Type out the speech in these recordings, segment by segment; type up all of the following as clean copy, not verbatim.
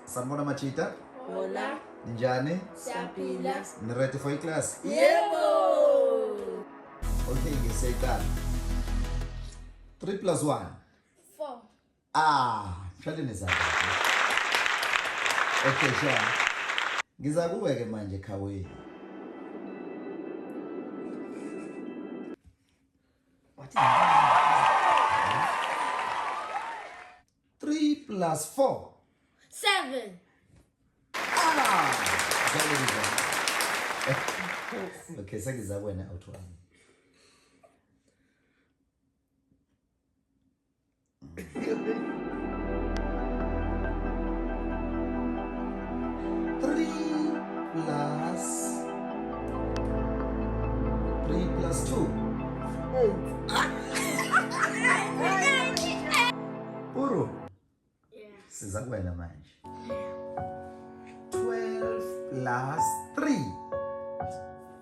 Sanibona Machita. Hola. Ninjani? Siyaphila. Ni ready for class? Yebo. Okay, ngiseyiqala. 3 plus 1. 4. Mhlawumbe nizaba. Okay, sure. Ngiza kuwe ke manje khaweni. What is 3 plus 4. 7. Okay, sengiza wena out one. Three plus 2. 8. Puro. Yeah. Siza kuwena manje. 12 plus 3.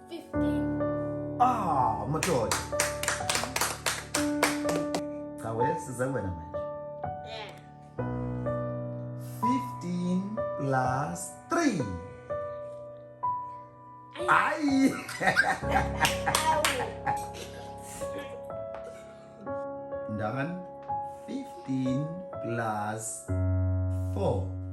15. Madoda. Kawe siza kuwena manje. Yeah. 15 plus 3. Ay! Done. 15 plus 4.